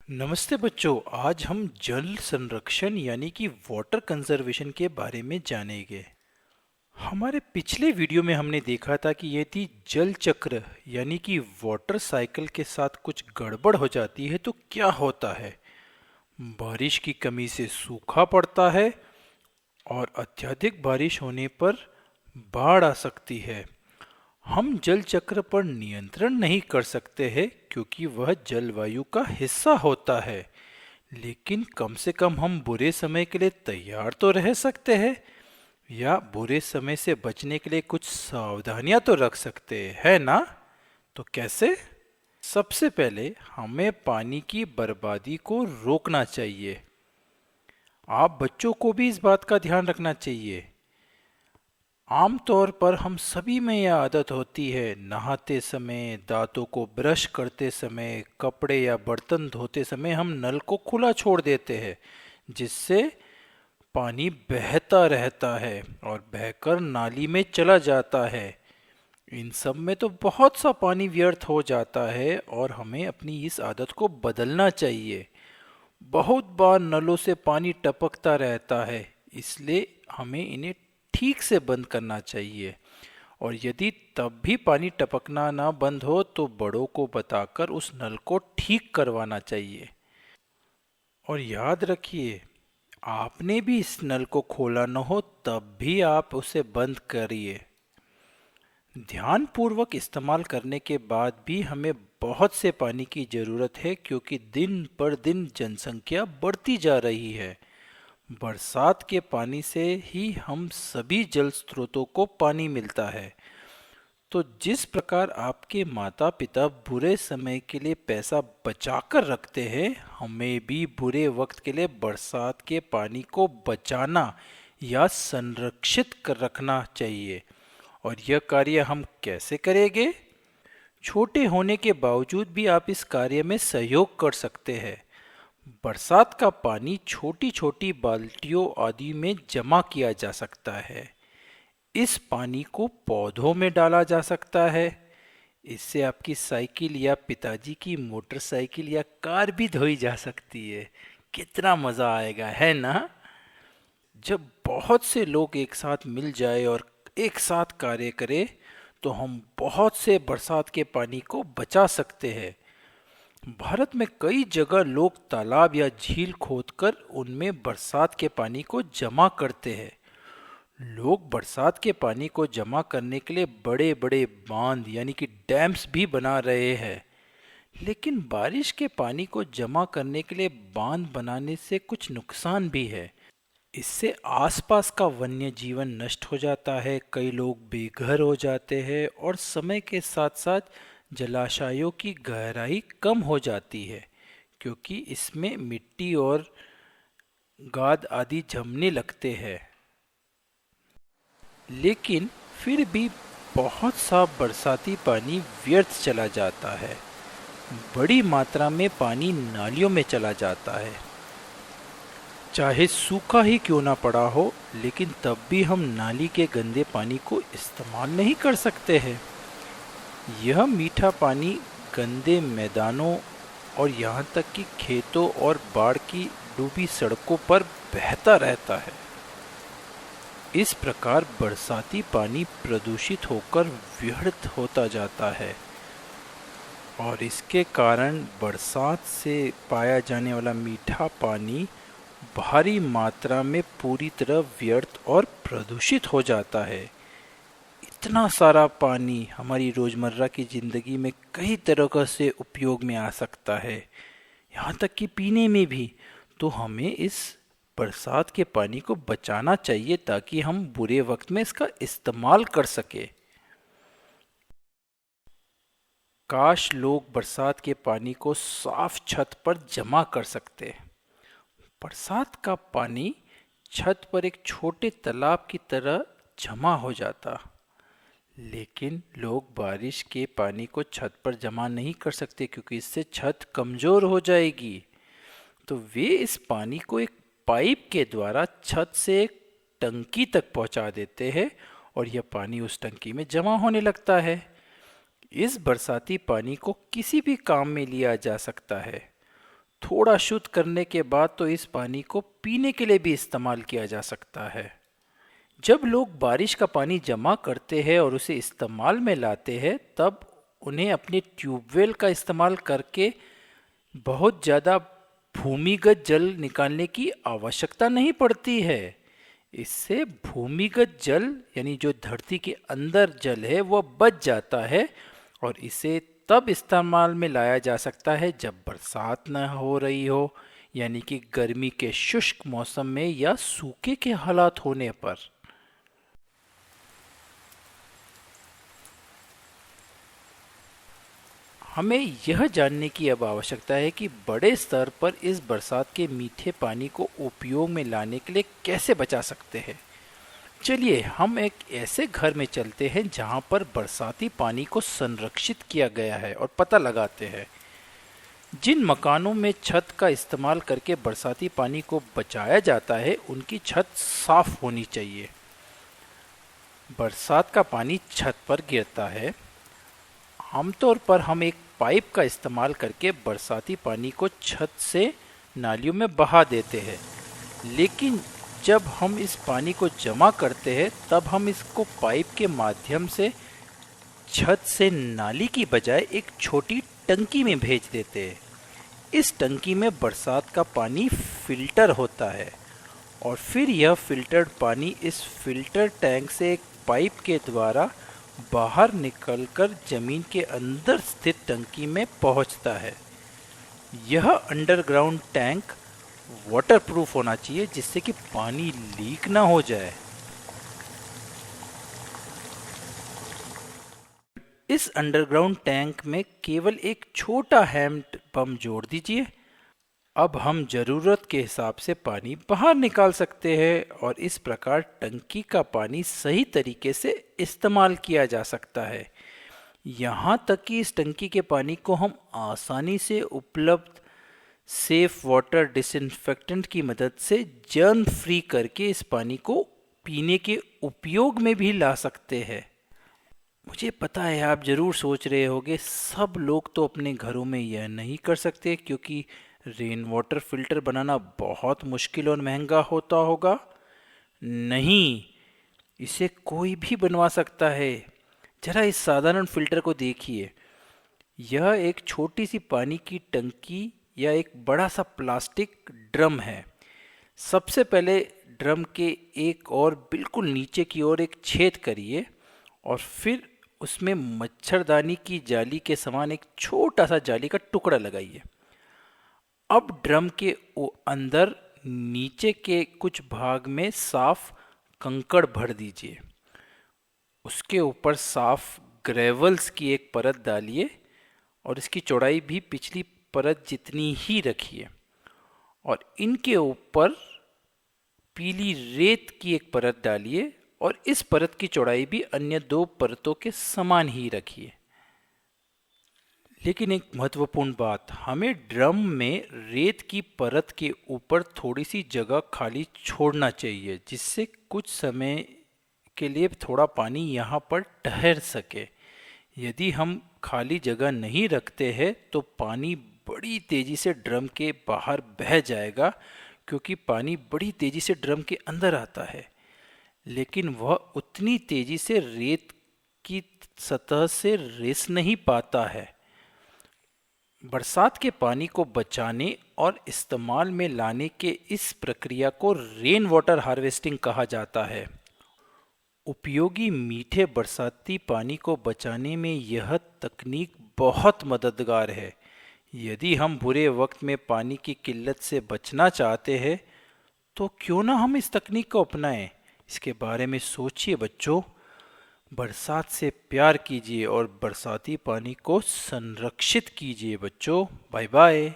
नमस्ते बच्चों। आज हम जल संरक्षण यानी कि वाटर कंजर्वेशन के बारे में जानेंगे। हमारे पिछले वीडियो में हमने देखा था कि यदि जल चक्र यानी कि वाटर साइकिल के साथ कुछ गड़बड़ हो जाती है तो क्या होता है। बारिश की कमी से सूखा पड़ता है और अत्यधिक बारिश होने पर बाढ़ आ सकती है। हम जल चक्र पर नियंत्रण नहीं कर सकते हैं क्योंकि वह जलवायु का हिस्सा होता है, लेकिन कम से कम हम बुरे समय के लिए तैयार तो रह सकते हैं या बुरे समय से बचने के लिए कुछ सावधानियां तो रख सकते हैं, है ना? तो कैसे? सबसे पहले हमें पानी की बर्बादी को रोकना चाहिए। आप बच्चों को भी इस बात का ध्यान रखना चाहिए। आमतौर पर हम सभी में यह आदत होती है, नहाते समय, दांतों को ब्रश करते समय, कपड़े या बर्तन धोते समय हम नल को खुला छोड़ देते हैं, जिससे पानी बहता रहता है और बहकर नाली में चला जाता है। इन सब में तो बहुत सा पानी व्यर्थ हो जाता है और हमें अपनी इस आदत को बदलना चाहिए। बहुत बार नलों से पानी टपकता रहता है, इसलिए हमें इन्हें ठीक से बंद करना चाहिए। और यदि तब भी पानी टपकना ना बंद हो तो बड़ों को बताकर उस नल को ठीक करवाना चाहिए। और याद रखिए, आपने भी इस नल को खोला न हो तब भी आप उसे बंद करिए। ध्यानपूर्वक इस्तेमाल करने के बाद भी हमें बहुत से पानी की ज़रूरत है क्योंकि दिन पर दिन जनसंख्या बढ़ती जा रही है। बरसात के पानी से ही हम सभी जल स्रोतों को पानी मिलता है। तो जिस प्रकार आपके माता पिता बुरे समय के लिए पैसा बचाकर रखते हैं, हमें भी बुरे वक्त के लिए बरसात के पानी को बचाना या संरक्षित कर रखना चाहिए। और यह कार्य हम कैसे करेंगे? छोटे होने के बावजूद भी आप इस कार्य में सहयोग कर सकते हैं। बरसात का पानी छोटी छोटी बाल्टियों आदि में जमा किया जा सकता है। इस पानी को पौधों में डाला जा सकता है। इससे आपकी साइकिल या पिताजी की मोटरसाइकिल या कार भी धोई जा सकती है। कितना मज़ा आएगा, है ना? जब बहुत से लोग एक साथ मिल जाए और एक साथ कार्य करें तो हम बहुत से बरसात के पानी को बचा सकते हैं। भारत में कई जगह लोग तालाब या झील खोदकर उनमें बरसात के पानी को जमा करते हैं। लोग बरसात के पानी को जमा करने के लिए बड़े बड़े बांध यानी कि डैम्स भी बना रहे हैं। लेकिन बारिश के पानी को जमा करने के लिए बांध बनाने से कुछ नुकसान भी है। इससे आसपास का वन्य जीवन नष्ट हो जाता है, कई लोग बेघर हो जाते हैं और समय के साथ साथ जलाशयों की गहराई कम हो जाती है क्योंकि इसमें मिट्टी और गाद आदि जमने लगते हैं। लेकिन फिर भी बहुत सा बरसाती पानी व्यर्थ चला जाता है। बड़ी मात्रा में पानी नालियों में चला जाता है। चाहे सूखा ही क्यों ना पड़ा हो, लेकिन तब भी हम नाली के गंदे पानी को इस्तेमाल नहीं कर सकते हैं। यह मीठा पानी गंदे मैदानों और यहाँ तक कि खेतों और बाढ़ की डूबी सड़कों पर बहता रहता है। इस प्रकार बरसाती पानी प्रदूषित होकर व्यर्थ होता जाता है और इसके कारण बरसात से पाया जाने वाला मीठा पानी भारी मात्रा में पूरी तरह व्यर्थ और प्रदूषित हो जाता है। इतना सारा पानी हमारी रोज़मर्रा की ज़िंदगी में कई तरह से उपयोग में आ सकता है, यहाँ तक कि पीने में भी। तो हमें इस बरसात के पानी को बचाना चाहिए ताकि हम बुरे वक्त में इसका इस्तेमाल कर सके। काश लोग बरसात के पानी को साफ छत पर जमा कर सकते। बरसात का पानी छत पर एक छोटे तालाब की तरह जमा हो जाता, लेकिन लोग बारिश के पानी को छत पर जमा नहीं कर सकते क्योंकि इससे छत कमज़ोर हो जाएगी। तो वे इस पानी को एक पाइप के द्वारा छत से एक टंकी तक पहुंचा देते हैं और यह पानी उस टंकी में जमा होने लगता है। इस बरसाती पानी को किसी भी काम में लिया जा सकता है। थोड़ा शुद्ध करने के बाद तो इस पानी को पीने के लिए भी इस्तेमाल किया जा सकता है। जब लोग बारिश का पानी जमा करते हैं और उसे इस्तेमाल में लाते हैं, तब उन्हें अपने ट्यूबवेल का इस्तेमाल करके बहुत ज़्यादा भूमिगत जल निकालने की आवश्यकता नहीं पड़ती है। इससे भूमिगत जल यानी जो धरती के अंदर जल है वह बच जाता है और इसे तब इस्तेमाल में लाया जा सकता है जब बरसात न हो रही हो, यानी कि गर्मी के शुष्क मौसम में या सूखे के हालात होने पर। हमें यह जानने की अब आवश्यकता है कि बड़े स्तर पर इस बरसात के मीठे पानी को उपयोग में लाने के लिए कैसे बचा सकते हैं। चलिए हम एक ऐसे घर में चलते हैं जहां पर बरसाती पानी को संरक्षित किया गया है और पता लगाते हैं। जिन मकानों में छत का इस्तेमाल करके बरसाती पानी को बचाया जाता है, उनकी छत साफ होनी चाहिए। बरसात का पानी छत पर गिरता है। आमतौर पर हम एक पाइप का इस्तेमाल करके बरसाती पानी को छत से नालियों में बहा देते हैं, लेकिन जब हम इस पानी को जमा करते हैं तब हम इसको पाइप के माध्यम से छत से नाली की बजाय एक छोटी टंकी में भेज देते हैं। इस टंकी में बरसात का पानी फिल्टर होता है और फिर यह फिल्टर्ड पानी इस फिल्टर टैंक से एक पाइप के द्वारा बाहर निकलकर जमीन के अंदर स्थित टंकी में पहुंचता है। यह अंडरग्राउंड टैंक वाटरप्रूफ होना चाहिए जिससे कि पानी लीक ना हो जाए। इस अंडरग्राउंड टैंक में केवल एक छोटा हैंड पंप जोड़ दीजिए। अब हम ज़रूरत के हिसाब से पानी बाहर निकाल सकते हैं और इस प्रकार टंकी का पानी सही तरीके से इस्तेमाल किया जा सकता है। यहाँ तक कि इस टंकी के पानी को हम आसानी से उपलब्ध सेफ वाटर डिसइंफेक्टेंट की मदद से जर्म फ्री करके इस पानी को पीने के उपयोग में भी ला सकते हैं। मुझे पता है आप ज़रूर सोच रहे होंगे सब लोग तो अपने घरों में यह नहीं कर सकते क्योंकि रेन वाटर फिल्टर बनाना बहुत मुश्किल और महंगा होता होगा। नहीं, इसे कोई भी बनवा सकता है। जरा इस साधारण फिल्टर को देखिए। यह एक छोटी सी पानी की टंकी या एक बड़ा सा प्लास्टिक ड्रम है। सबसे पहले ड्रम के एक और बिल्कुल नीचे की ओर एक छेद करिए और फिर उसमें मच्छरदानी की जाली के समान एक छोटा सा जाली का टुकड़ा लगाइए। अब ड्रम के अंदर नीचे के कुछ भाग में साफ कंकड़ भर दीजिए। उसके ऊपर साफ ग्रेवल्स की एक परत डालिए और इसकी चौड़ाई भी पिछली परत जितनी ही रखिए और इनके ऊपर पीली रेत की एक परत डालिए और इस परत की चौड़ाई भी अन्य दो परतों के समान ही रखिए। लेकिन एक महत्वपूर्ण बात, हमें ड्रम में रेत की परत के ऊपर थोड़ी सी जगह खाली छोड़ना चाहिए जिससे कुछ समय के लिए थोड़ा पानी यहाँ पर ठहर सके। यदि हम खाली जगह नहीं रखते हैं तो पानी बड़ी तेज़ी से ड्रम के बाहर बह जाएगा क्योंकि पानी बड़ी तेज़ी से ड्रम के अंदर आता है, लेकिन वह उतनी तेज़ी से रेत की सतह से रिस नहीं पाता है। बरसात के पानी को बचाने और इस्तेमाल में लाने के इस प्रक्रिया को रेन वाटर हार्वेस्टिंग कहा जाता है। उपयोगी मीठे बरसाती पानी को बचाने में यह तकनीक बहुत मददगार है। यदि हम बुरे वक्त में पानी की किल्लत से बचना चाहते हैं तो क्यों ना हम इस तकनीक को अपनाएं। इसके बारे में सोचिए बच्चों। बरसात से प्यार कीजिए और बरसाती पानी को संरक्षित कीजिए बच्चों। Bye bye.